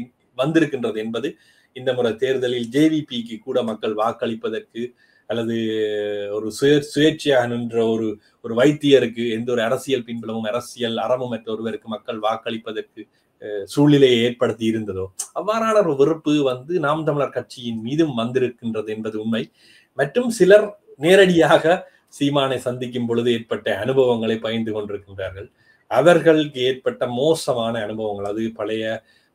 வந்திருக்கின்றது என்பது இந்த முறை தேர்தலில் ஜேவிபிக்கு கூட மக்கள் வாக்களிப்பதற்கு அல்லது ஒரு சுயேட்சையாக நின்ற ஒரு வைத்தியருக்கு எந்த ஒரு அரசியல் பின்புலமும் அரசியல் அறமும் மற்ற ஒருவருக்கு மக்கள் வாக்களிப்பதற்கு சூழ்நிலையை ஏற்படுத்தி இருந்ததோ அவ்வாறான ஒரு வெறுப்பு வந்து நாம் தமிழர் கட்சியின் மீதும் வந்திருக்கின்றது என்பது உண்மை. மற்றும் சிலர் நேரடியாக சீமானை சந்திக்கும் பொழுது ஏற்பட்ட அனுபவங்களை பகிர்ந்து கொண்டிருக்கின்றார்கள். அவர்களுக்கு ஏற்பட்ட மோசமான அனுபவங்கள், அது பழைய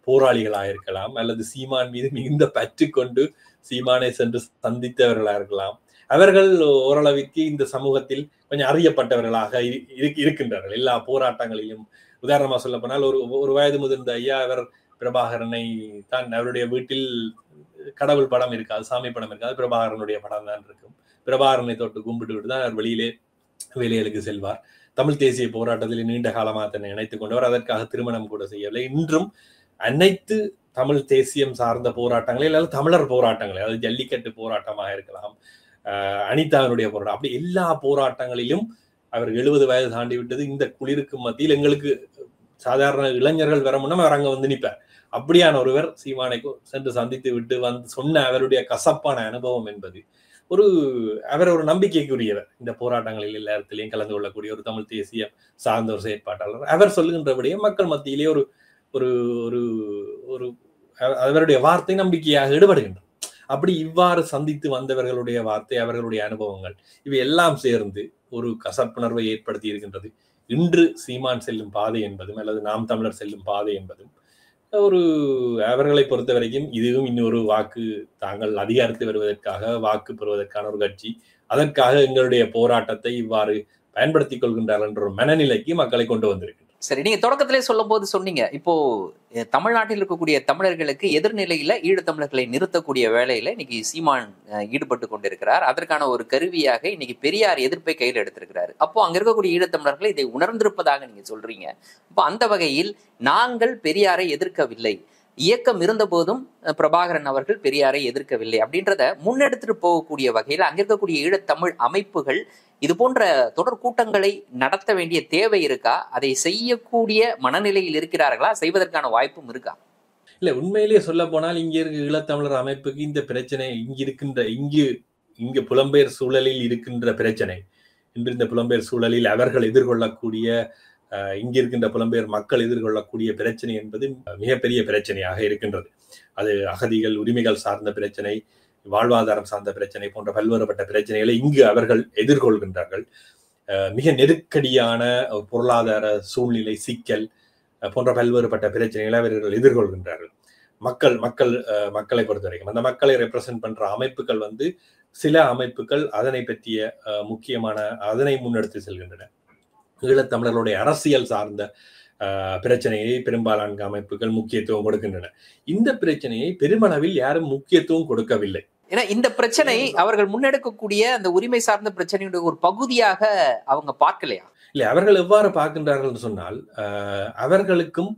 போராளிகளாக இருக்கலாம் அல்லது சீமான் மீது மிகுந்த பற்று கொண்டு சீமானை சென்று சந்தித்தவர்களாக இருக்கலாம். அவர்கள் ஓரளவிற்கு இந்த சமூகத்தில் கொஞ்சம் அறியப்பட்டவர்களாக இருக்கின்றார்கள் எல்லா போராட்டங்களிலும். உதாரணமா சொல்ல போனால் ஒரு வயது முதிர்ந்த ஐயா அவர் பிரபாகரனை தான் அவருடைய வீட்டில் கடவுள் படம் இருக்காது, சாமி படம் இருக்காது, பிரபாகரனுடைய படம் தான் இருக்கும். பிரபாகரனை தொட்டு கும்பிட்டு விட்டு தான் அவர் வெளியிலே வேலைகளுக்கு செல்வார். தமிழ் தேசிய போராட்டத்தில் நீண்ட காலமாக தன்னை இணைத்துக் கொண்டவர். அதற்காக திருமணம் கூட செய்யவில்லை. இன்றும் அனைத்து தமிழ் தேசியம் சார்ந்த போராட்டங்களை அல்லது தமிழர் போராட்டங்களை, அதாவது ஜல்லிக்கட்டு போராட்டமாக இருக்கலாம், அனிதாவினுடைய போராட்டம், அப்படி எல்லா போராட்டங்களிலும் அவர் 70 வயது தாண்டி விட்டது. இந்த குளிருக்கு மத்தியில் எங்களுக்கு சாதாரண இளைஞர்கள் வர முன்னும் அவர் அங்க வந்து நிற்பார். அப்படியான ஒருவர் சீமானை சென்று சந்தித்து விட்டு வந்து சொன்ன அவருடைய கசப்பான அனுபவம் என்பது அவர் ஒரு நம்பிக்கைக்குரியவர். இந்த போராட்டங்களில் எல்லாத்திலையும் கலந்து கொள்ளக்கூடிய ஒரு தமிழ் தேசிய சார்ந்த ஒரு செயற்பாட்டாளர். அவர் சொல்லுகின்றபடியே மக்கள் மத்தியிலே ஒரு ஒரு அவருடைய வார்த்தை நம்பிக்கையாக ஈடுபடுகின்றனர். அப்படி இவ்வாறு சந்தித்து வந்தவர்களுடைய வார்த்தை, அவர்களுடைய அனுபவங்கள், இவை எல்லாம் சேர்ந்து ஒரு கசப்புணர்வை ஏற்படுத்தி இருக்கின்றது. இன்று சீமான் செல்லும் பாதை என்பதும் அல்லது நாம் தமிழர் செல்லும் பாதை என்பதும் அவர்களை பொறுத்த வரைக்கும் இதுவும் இன்னொரு வாக்கு, தாங்கள் அதிகாரத்தை வருவதற்காக வாக்கு பெறுவதற்கான ஒரு கட்சி, அதற்காக எங்களுடைய போராட்டத்தை இவ்வாறு பயன்படுத்திக் கொள்கின்றார்கள் என்ற ஒரு மனநிலைக்கு மக்களை கொண்டு வந்திருக்கு. சரி, நீங்க தொடக்கத்திலே சொல்லும் போது சொன்னீங்க, இப்போ தமிழ்நாட்டில் இருக்கக்கூடிய தமிழர்களுக்கு எதிர்நிலையில ஈழத்தமிழர்களை நிறுத்தக்கூடிய வேலையில இன்னைக்கு சீமான் ஈடுபட்டு கொண்டிருக்கிறார். அதற்கான ஒரு கருவியாக இன்னைக்கு பெரியார் எதிர்ப்பை கையில் எடுத்திருக்கிறாரு. அப்போ அங்க இருக்கக்கூடிய ஈழத்தமிழர்கள் இதை உணர்ந்திருப்பதாக நீங்க சொல்றீங்க. அப்போ அந்த வகையில் நாங்கள் பெரியாரை எதிர்க்கவில்லை, இயக்கம் இருந்த போதும் பிரபாகரன் அவர்கள் பெரியாரை எதிர்க்கவில்லை அப்படின்றத முன்னெடுத்துட்டு போகக்கூடிய வகையில் அங்க இருக்கக்கூடிய ஈழத்தமிழ் அமைப்புகள் இது போன்ற தொடர் கூட்டங்களை நடத்த வேண்டிய தேவை இருக்கா? அதை செய்யக்கூடிய மனநிலையில் இருக்கிறார்களா? செய்வதற்கான வாய்ப்பும் இருக்கா? இல்ல, உண்மையிலேயே சொல்ல போனால் இங்க இருக்க ஈழத்தமிழர் அமைப்புக்கு இந்த பிரச்சனை இங்கு புலம்பெயர் சூழலில் இருக்கின்ற பிரச்சனை, இன்று இந்த புலம்பெயர் சூழலில் அவர்கள் எதிர்கொள்ளக்கூடிய இங்க இருக்கின்ற புலம்பெயர் மக்கள் எதிர்கொள்ளக்கூடிய பிரச்சனை என்பது மிகப்பெரிய பிரச்சனையாக இருக்கின்றது. அது அகதிகள் உரிமைகள் சார்ந்த பிரச்சனை, வாழ்வாதாரம் சார்ந்த பிரச்சனை போன்ற பல்வேறுபட்ட பிரச்சனைகளை இங்கு அவர்கள் எதிர்கொள்கின்றார்கள். மிக நெருக்கடியான பொருளாதார சூழ்நிலை சிக்கல் போன்ற பல்வேறுபட்ட பிரச்சனைகளை அவர்கள் எதிர்கொள்கின்றார்கள். மக்களை பொறுத்த வரைக்கும் அந்த மக்களை ரெப்ரசென்ட் பண்ற அமைப்புகள் சில அமைப்புகள் அதனை பற்றிய அதனை முன்னெடுத்து செல்கின்றன. ஈழத்தமிழர்களுடைய அரசியல் சார்ந்த பிரச்சனையை பெரும்பாலான அமைப்புகள் முக்கியத்துவம் கொடுக்கின்றன. இந்த பிரச்சனையை பெருமளவில் யாரும் முக்கியத்துவம் கொடுக்கவில்லை. ஏன்னா இந்த பிரச்சனை அவர்கள் முன்னெடுக்கக்கூடிய அந்த உரிமை சார்ந்த பிரச்சனையுடைய ஒரு பகுதியாக அவங்க பார்க்கலையா? இல்லை, அவர்கள் எவ்வாறு பார்க்கின்றார்கள் என்று சொன்னால், அவர்களுக்கும்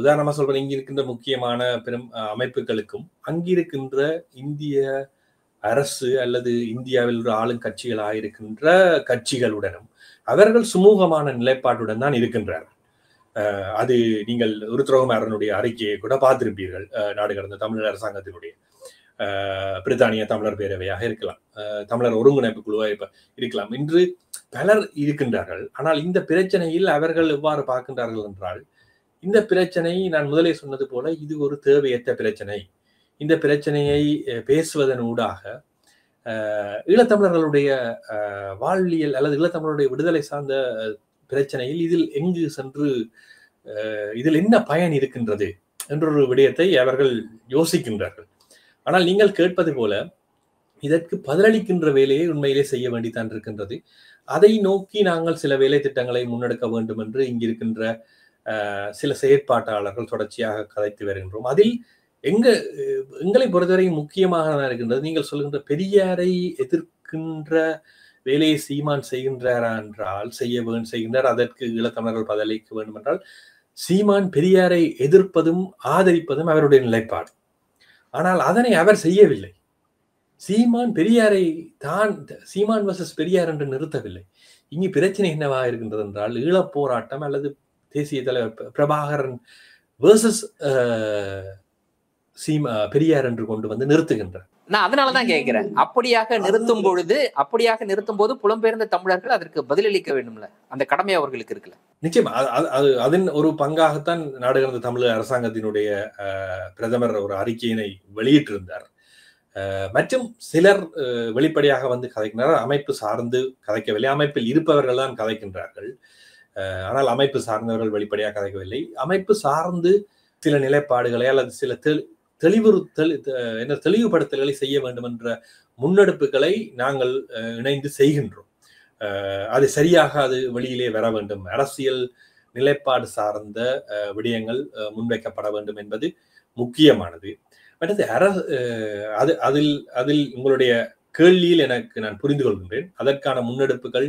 உதாரணமா சொல்றேன், இங்க இருக்கின்ற முக்கியமான பெரும் அமைப்புகளுக்கும் அங்கிருக்கின்ற இந்திய அரசு அல்லது இந்தியாவில் ஒரு ஆளும் கட்சிகளாக இருக்கின்ற கட்சிகளுடனும் அவர்கள் சுமூகமான நிலைப்பாட்டுடன் தான் இருக்கின்றார்கள். அது நீங்கள் ஒரு துரோகமாரனுடைய அறிக்கையை கூட பார்த்திருப்பீர்கள். நாடு கடந்த தமிழர் அரசாங்கத்தினுடைய பிரித்தானிய தமிழர் பேரவையாக இருக்கலாம், தமிழர் ஒருங்கிணைப்பு குழுவாக இருக்கலாம், இன்று பலர் இருக்கின்றார்கள். ஆனால் இந்த பிரச்சனையில் அவர்கள் எவ்வாறு பார்க்கின்றார்கள் என்றால், இந்த பிரச்சனை நான் முதலே சொன்னது போல இது ஒரு தேவையற்ற பிரச்சனை. இந்த பிரச்சனையை பேசுவதன் ஊடாக ஈழத்தமிழர்களுடைய வாழ்வியல் அல்லது ஈழத்தமிழருடைய விடுதலை சார்ந்த பிரச்சனையில் இதில் எங்கு சென்று இதில் என்ன பயன் இருக்கின்றது என்றொரு விடயத்தை அவர்கள் யோசிக்கின்றார்கள். ஆனால் நீங்கள் கேட்பது போல இதற்கு பதிலளிக்கின்ற வேலையை உண்மையிலே செய்ய வேண்டித்தான் இருக்கின்றது. அதை நோக்கி நாங்கள் சில வேலை திட்டங்களை முன்னெடுக்க வேண்டும் என்று இங்கிருக்கின்ற சில செயற்பாட்டாளர்கள் தொடர்ச்சியாக கதைத்து வருகின்றோம். அதில் எங்களை பொறுத்தவரை முக்கியமாக இருக்கின்றது, நீங்கள் சொல்கின்ற பெரியாரை எதிர்க்கின்ற வேலையை சீமான் செய்கின்றாரா என்றால் செய்கின்றார். அதற்கு ஈழத்தமிழர்கள் பதிலளிக்க வேண்டும் என்றால் சீமான் பெரியாரை எதிர்ப்பதும் ஆதரிப்பதும் அவருடைய நிலைப்பாடு. ஆனால் அதனை அவர் செய்யவில்லை. சீமான் பெரியாரை சீமான் வர்சஸ் பெரியார் என்று நிறுத்தவில்லை. இங்கு பிரச்சனை என்னவா இருக்கின்றது என்றால் ஈழப் போராட்டம் அல்லது தேசிய தலைவர் பிரபாகரன் வர்சஸ் பெரியார் என்று கொண்டு வந்து நிறுத்துகின்றார். நான் அதனாலதான் கேட்கிறேன், அப்படியாக நிறுத்தும் போது புலம்பெயர்ந்த தமிழர்கள் அதற்கு பதிலளிக்க வேண்டும்ல, அந்த கடமை அவர்களுக்கு இருக்குல்ல. நிச்சயமா அதன் ஒரு பங்காகத்தான் நாடு கடந்த தமிழ் அரசாங்கத்தினுடைய பிரதமர் ஒரு அறிக்கையினை வெளியிட்டிருந்தார். மற்றும் சிலர் வெளிப்படையாக வந்து கதைக்கின்றனர். அமைப்பு சார்ந்து கதைக்கவில்லை, அமைப்பில் இருப்பவர்கள் தான் கதைக்கின்றார்கள். ஆனால் அமைப்பு சார்ந்தவர்கள் வெளிப்படையாக கதைக்கவில்லை. அமைப்பு சார்ந்து சில நிலைப்பாடுகளை அல்லது சில தெளிவுபடுத்தல்களை செய்ய வேண்டும் என்ற முன்னெடுப்புகளை நாங்கள் இணைந்து செய்கின்றோம். அது சரியாக அது வெளியிலே வர வேண்டும். அரசியல் நிலைப்பாடு சார்ந்த விடயங்கள் முன்வைக்கப்பட வேண்டும் என்பது முக்கியமானது. அடுத்து அதில் உங்களுடைய கேள்வியில் நான் புரிந்து கொள்கின்றேன். அதற்கான முன்னெடுப்புகள்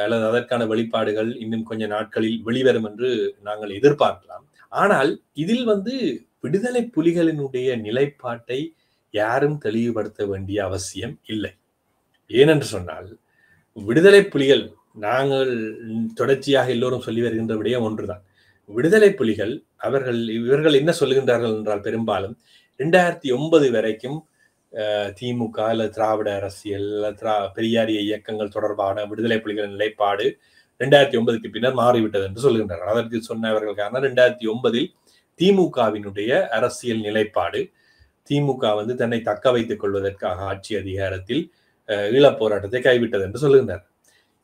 அல்லது அதற்கான வெளிப்பாடுகள் இன்னும் கொஞ்ச நாட்களில் வெளிவரும் என்று நாங்கள் எதிர்பார்க்கலாம். ஆனால் இதில் வந்து விடுதலை புலிகளினுடைய நிலைப்பாட்டை யாரும் தெளிவுபடுத்த வேண்டிய அவசியம் இல்லை. ஏனென்று சொன்னால் விடுதலை புலிகள், நாங்கள் தொடர்ச்சியாக எல்லோரும் சொல்லி வருகின்ற விடயம் ஒன்றுதான். விடுதலை புலிகள் இவர்கள் என்ன சொல்லுகின்றார்கள் என்றால் பெரும்பாலும் 2009 வரைக்கும் திமுக அல்லது திராவிட அரசியல் பெரியாரிய இயக்கங்கள் தொடர்பான விடுதலை புலிகளின் நிலைப்பாடு 2009க்கு பின்னர் மாறிவிட்டது என்று சொல்லுகின்றார்கள். அதற்கு சொன்னவர்கள் காரணம் 2009 திமுகவினுடைய அரசியல் நிலைப்பாடு, திமுக வந்து தன்னை தக்க வைத்துக் கொள்வதற்காக ஆட்சி அதிகாரத்தில் ஈழப் போராட்டத்தை கைவிட்டது என்று சொல்லுகின்றார்.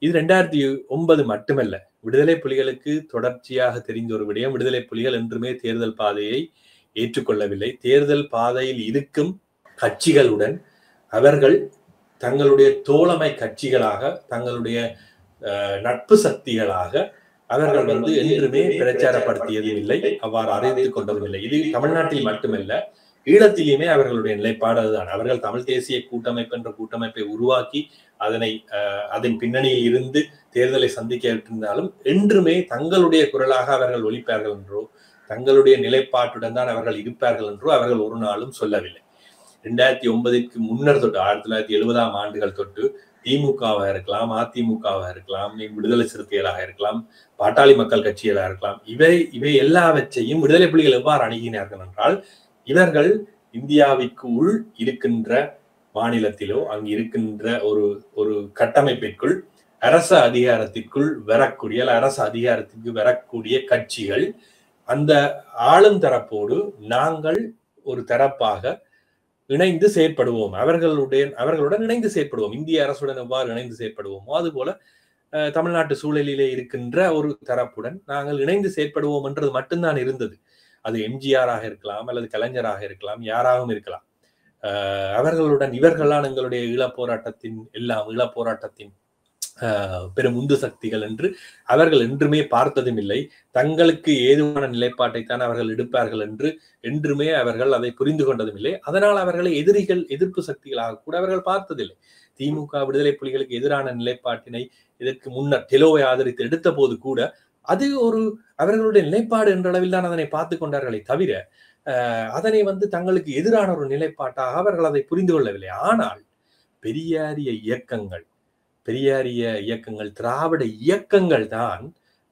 இது 2009 மட்டுமல்ல, விடுதலை புலிகளுக்கு தொடர்ச்சியாக தெரிந்த ஒரு விடயம், விடுதலை புலிகள் என்றுமே தேர்தல் பாதையை ஏற்றுக்கொள்ளவில்லை. தேர்தல் பாதையில் இருக்கும் கட்சிகளுடன் அவர்கள் தங்களுடைய தோழமை கட்சிகளாக, தங்களுடைய நட்பு சக்திகளாக அவர்கள் வந்து என்றுமே பிரச்சாரப்படுத்தியதும் இல்லை, அவ்வாறு அறிவித்துக் கொண்டதும் இல்லை. இது தமிழ்நாட்டில் மட்டுமல்ல, ஈழத்திலுமே அவர்களுடைய நிலைப்பாடு அதுதான். அவர்கள் தமிழ் தேசிய கூட்டமைப்பு என்ற கூட்டமைப்பை உருவாக்கி அதன் பின்னணியில் இருந்து தேர்தலை சந்திக்க இருந்தாலும் என்றுமே தங்களுடைய குரலாக அவர்கள் ஒலிப்பார்கள் என்றோ, தங்களுடைய நிலைப்பாட்டுடன் தான் அவர்கள் இருப்பார்கள் என்றோ அவர்கள் ஒரு நாளும் சொல்லவில்லை. 2009க்கு முன்னர் தொட்டு 1970ஆம் ஆண்டுகள் தொட்டு திமுகவாக இருக்கலாம், அதிமுகவாக இருக்கலாம், விடுதலை சிறுத்தைகளாக இருக்கலாம், பாட்டாளி மக்கள் கட்சிகளாக இருக்கலாம், இவை எல்லாவற்றையும் விடுதலை புலிகள் எவ்வாறு அணுகினார்கள் என்றால், இவர்கள் இந்தியாவிற்கு உள் இருக்கின்ற மாநிலத்திலோ அங்கு இருக்கின்ற ஒரு கட்டமைப்பிற்குள் அரச அதிகாரத்திற்குள் வரக்கூடிய அரசு அதிகாரத்திற்கு வரக்கூடிய கட்சிகள், அந்த ஆளும் தரப்போடு நாங்கள் ஒரு தரப்பாக இணைந்து செயற்படுவோம், அவர்களுடன் இணைந்து செயற்படுவோம், இந்திய அரசுடன் எவ்வாறு இணைந்து செயற்படுவோமோ அதுபோல தமிழ்நாட்டு சூழலிலே இருக்கின்ற ஒரு தரப்புடன் நாங்கள் இணைந்து செயற்படுவோம் என்றது மட்டும்தான் இருந்தது. அது எம்ஜிஆராக இருக்கலாம் அல்லது கலைஞராக இருக்கலாம், யாராகவும் இருக்கலாம். இவர்களால் எங்களுடைய ஈழப்போராட்டத்தின் பெரும் உந்து சக்திகள் என்று அவர்கள் என்றுமே பார்த்ததும் இல்லை. தங்களுக்கு ஏதுவான நிலைப்பாட்டைத்தான் அவர்கள் எடுப்பார்கள் என்று என்றுமே அவர்கள் அதை புரிந்து கொண்டதும் இல்லை. அதனால் அவர்களை எதிர்ப்பு சக்திகளாக கூட அவர்கள் பார்த்ததில்லை. திமுக விடுதலை புலிகளுக்கு எதிரான நிலைப்பாட்டினை இதற்கு முன்னர் டெலோவை ஆதரித்து எடுத்த போது கூட அது அவர்களுடைய நிலைப்பாடு என்ற அளவில் தான் அதனை பார்த்து கொண்டார்களே தவிர அதனை வந்து தங்களுக்கு எதிரான ஒரு நிலைப்பாட்டாக அவர்கள் அதை புரிந்து கொள்ளவில்லை. ஆனால் பெரியாரிய இயக்கங்கள் திராவிட இயக்கங்கள் தான்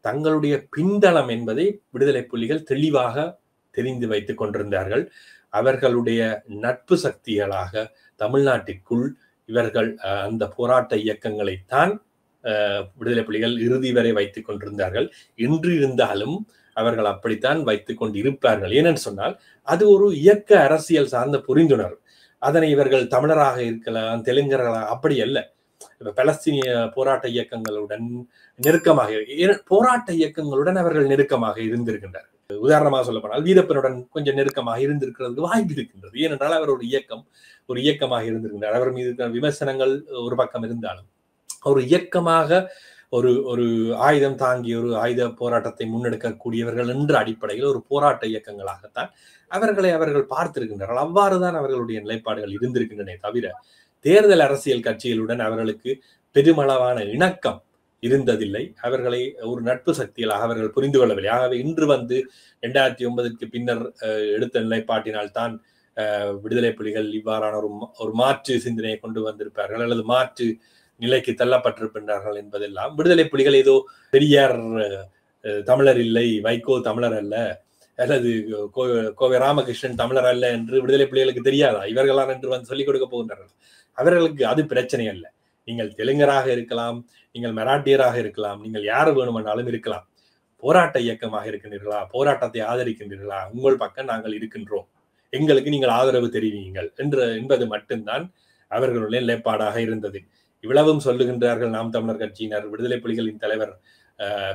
தங்களுடைய பின்தளம் என்பதை விடுதலை புலிகள் தெளிவாக தெரிந்து வைத்துக் கொண்டிருந்தார்கள். அவர்களுடைய நட்பு சக்திகளாக தமிழ்நாட்டிற்குள் இவர்கள் அந்த போராட்ட இயக்கங்களைத்தான் விடுதலை புலிகள் இறுதி வரை வைத்துக் கொண்டிருந்தார்கள். இன்று இருந்தாலும் அவர்கள் அப்படித்தான் வைத்துக் கொண்டு இருப்பார்கள். ஏனென்று சொன்னால் அது ஒரு இயக்க அரசியல் சார்ந்த புரிந்துணர்வு. அதனை இவர்கள் தமிழராக இருக்கலாம், தெலுங்கர்களாக அப்படி அல்ல. இப்ப பலஸ்தீனிய போராட்ட இயக்கங்களுடன் நெருக்கமாக போராட்ட இயக்கங்களுடன் அவர்கள் நெருக்கமாக இருந்திருக்கின்றார். உதாரணமாக சொல்ல போனால் வீரப்பனுடன் கொஞ்சம் நெருக்கமாக இருந்திருக்கிறது வாய்ப்பு இருக்கின்றது. ஏனென்றால் அவர் ஒரு இயக்கமாக இருந்திருக்கின்றார். அவர் மீது விமர்சனங்கள் ஒரு பக்கம் இருந்தாலும் ஒரு இயக்கமாக ஒரு ஆயுதம் தாங்கி ஒரு ஆயுத போராட்டத்தை முன்னெடுக்கக்கூடியவர்கள் என்ற அடிப்படையில் ஒரு போராட்ட இயக்கங்களாகத்தான் அவர்கள் பார்த்திருக்கின்றார்கள். அவ்வாறுதான் அவர்களுடைய நிலைப்பாடுகள் இருந்திருக்கின்றன தவிர தேர்தல் அரசியல் கட்சிகளுடன் அவர்களுக்கு பெருமளவான இணக்கம் இருந்ததில்லை. அவர்களை ஒரு நட்பு சக்திகளாக அவர்கள் புரிந்து கொள்ளவில்லை. ஆகவே இன்று 2009 பின்னர் எடுத்த நிலைப்பாட்டினால் தான் விடுதலை புலிகள் இவ்வாறான ஒரு மாற்று சிந்தனையை கொண்டு வந்திருப்பார்கள் அல்லது மாற்று நிலைக்கு தள்ளப்பட்டிருக்கின்றார்கள் என்பதெல்லாம் விடுதலை புலிகள் ஏதோ பெரியார் தமிழர் இல்லை, வைகோ தமிழர் அல்ல, அல்லது கோவை ராமகிருஷ்ணன் தமிழர் அல்ல என்று விடுதலை புலிகளுக்கு தெரியாதா? இவர்களால் என்று சொல்லிக் கொடுக்க போகின்றார்கள். அவர்களுக்கு அது பிரச்சனை அல்ல. நீங்கள் தெலுங்கராக இருக்கலாம், நீங்கள் மராட்டியராக இருக்கலாம், நீங்கள் யார் வேணுமென்றாலும் இருக்கலாம். போராட்ட இயக்கமாக இருக்கின்றீர்களா, போராட்டத்தை ஆதரிக்கின்றீர்களா, உங்கள் பக்கம் நாங்கள் இருக்கின்றோம், எங்களுக்கு நீங்கள் ஆதரவு தெரிவியுங்கள் என்பது மட்டும்தான் அவர்களுடைய நிலைப்பாடாக இருந்தது. இவ்வளவும் சொல்லுகின்றார்கள் நாம் தமிழர் கட்சியினர். விடுதலை புலிகளின் தலைவர்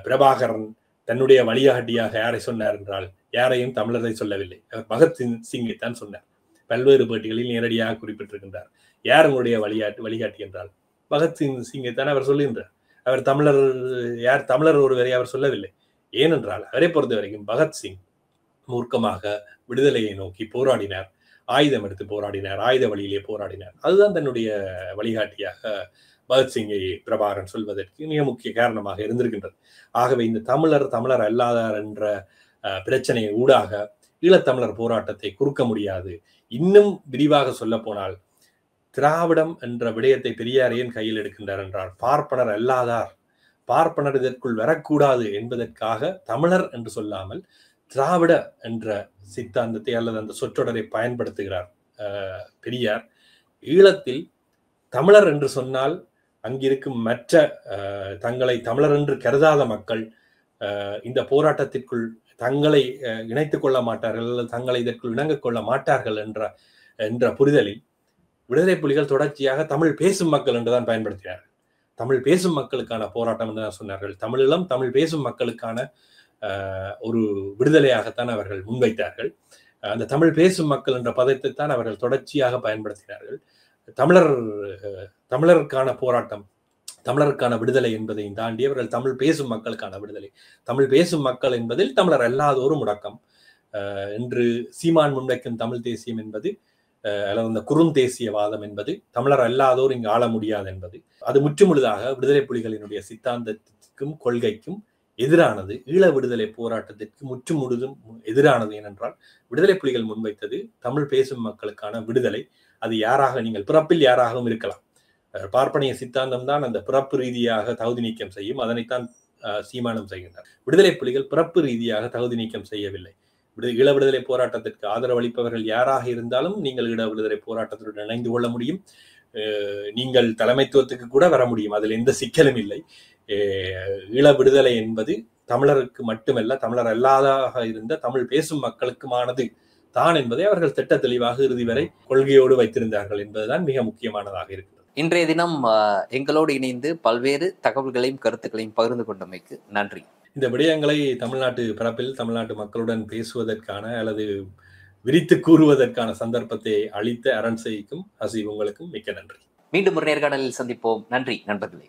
பிரபாகரன் தன்னுடைய வழிகாட்டியாக யாரை சொன்னார் என்றால் யாரையும் தமிழரை சொல்லவில்லை. அவர் பகத்சிங்கை தான் சொன்னார். பல்வேறு பேட்டிகளில் நேரடியாக குறிப்பிட்டிருக்கின்றார். யார் உங்களுடைய வழிகாட்டி என்றால் பகத்சிங்கை தான் அவர் சொல்லுகின்றார். அவர் தமிழர் ஒருவரை அவர் சொல்லவில்லை. ஏனென்றால் அவரை பொறுத்த வரைக்கும் பகத்சிங் மூர்க்கமாக விடுதலையை நோக்கி போராடினார், ஆயுதம் எடுத்து போராடினார், ஆயுத வழியிலே போராடினார். அதுதான் தன்னுடைய வழிகாட்டியாக பகத்சிங்கை பிரபாகரன் சொல்வதற்கு மிக முக்கிய காரணமாக இருந்திருக்கின்றது. ஆகவே இந்த தமிழர் அல்லாதார் என்ற பிரச்சனையை ஊடாக ஈழத்தமிழர் போராட்டத்தை குறுக்க முடியாது. இன்னும் விரிவாக சொல்ல போனால் திராவிடம் என்ற விடயத்தை பெரியார் ஏன் கையில் எடுக்கின்றார் என்றால் பார்ப்பனர் அல்லாதார், பார்ப்பனர் இதற்குள் வரக்கூடாது என்பதற்காக தமிழர் என்று சொல்லாமல் திராவிட என்ற சித்தாந்தத்தை அல்லது அந்த சொற்றொடரை பயன்படுத்துகிறார் பெரியார். ஈழத்தில் தமிழர் என்று சொன்னால் அங்கிருக்கும் மற்ற தங்களை தமிழர் என்று கருதாத மக்கள் இந்த போராட்டத்திற்குள் தங்களை இணைத்துக் கொள்ள மாட்டார்கள் அல்லது தங்களை இதற்குள் இணங்கிக் கொள்ள மாட்டார்கள் என்ற புரிதலில் விடுதலை புலிகள் தொடர்ச்சியாக தமிழ் பேசும் மக்கள் என்றுதான் பயன்படுத்தினார்கள். தமிழ் பேசும் மக்களுக்கான போராட்டம் என்றுதான் சொன்னார்கள். தமிழீழம் தமிழ் பேசும் மக்களுக்கான ஒரு விடுதலையாகத்தான் அவர்கள் முன்வைத்தார்கள். அந்த தமிழ் பேசும் மக்கள் என்ற பதத்தை தான் அவர்கள் தொடர்ச்சியாக பயன்படுத்தினார்கள். தமிழருக்கான போராட்டம், தமிழருக்கான விடுதலை என்பதையும் தாண்டி அவர்கள் தமிழ் பேசும் மக்களுக்கான விடுதலை, தமிழ் பேசும் மக்கள் என்பதில் தமிழர் அல்லாதோரும் முடக்கம் என்று சீமான் முன்வைக்கும் தமிழ் தேசியம் என்பது அல்லது அந்த குறுந்தேசியவாதம் என்பது தமிழர் அல்லாதோர் இங்கு ஆள முடியாது என்பது அது முற்றுமுழுதாக விடுதலை புலிகளினுடைய சித்தாந்தத்திற்கும் கொள்கைக்கும் எதிரானது. ஈழ விடுதலை போராட்டத்திற்கு முற்றுமுழுதும் எதிரானது. ஏனென்றால் விடுதலை புலிகள் முன்வைத்தது தமிழ் பேசும் மக்களுக்கான விடுதலை. அது யாராக, நீங்கள் பிறப்பில் யாராகவும் இருக்கலாம். பார்ப்பனிய சித்தாந்தம் தான் அந்த பிறப்பு ரீதியாக தகுதி நீக்கம் செய்யும். அதனைத்தான் சீமானம் செய்கின்றார். விடுதலை புலிகள் பிறப்பு ரீதியாக தகுதி நீக்கம் செய்யவில்லை. ஈழ விடுதலை போராட்டத்திற்கு ஆதரவளிப்பவர்கள் யாராக இருந்தாலும் நீங்கள் ஈழ விடுதலை போராட்டத்துடன் இணைந்து கொள்ள முடியும். நீங்கள் தலைமைத்துவத்துக்கு கூட வர முடியும். அதில் எந்த சிக்கலும் இல்லை. ஈழ விடுதலை என்பது தமிழருக்கு மட்டுமல்ல, தமிழர் அல்லாதாக இருந்த தமிழ் பேசும் மக்களுக்குமானது தான் என்பதை அவர்கள் திட்ட தெளிவாக இறுதி வரை கொள்கையோடு வைத்திருந்தார்கள் என்பதுதான் மிக முக்கியமானதாக இருக்கிறது. இன்றைய தினம் எங்களோடு இணைந்து பல்வேறு தகவல்களையும் கருத்துக்களையும் பகிர்ந்து கொண்டமைக்கு நன்றி. இந்த விடயங்களை தமிழ்நாட்டு பரப்பில் தமிழ்நாட்டு மக்களுடன் பேசுவதற்கான அல்லது விரித்து கூறுவதற்கான சந்தர்ப்பத்தை அளித்த அரண்சைக்கும் ஹசீப் உங்களுக்கும் மிக்க நன்றி. மீண்டும் ஒரு நேர்காணலில் சந்திப்போம். நன்றி நண்பர்களே.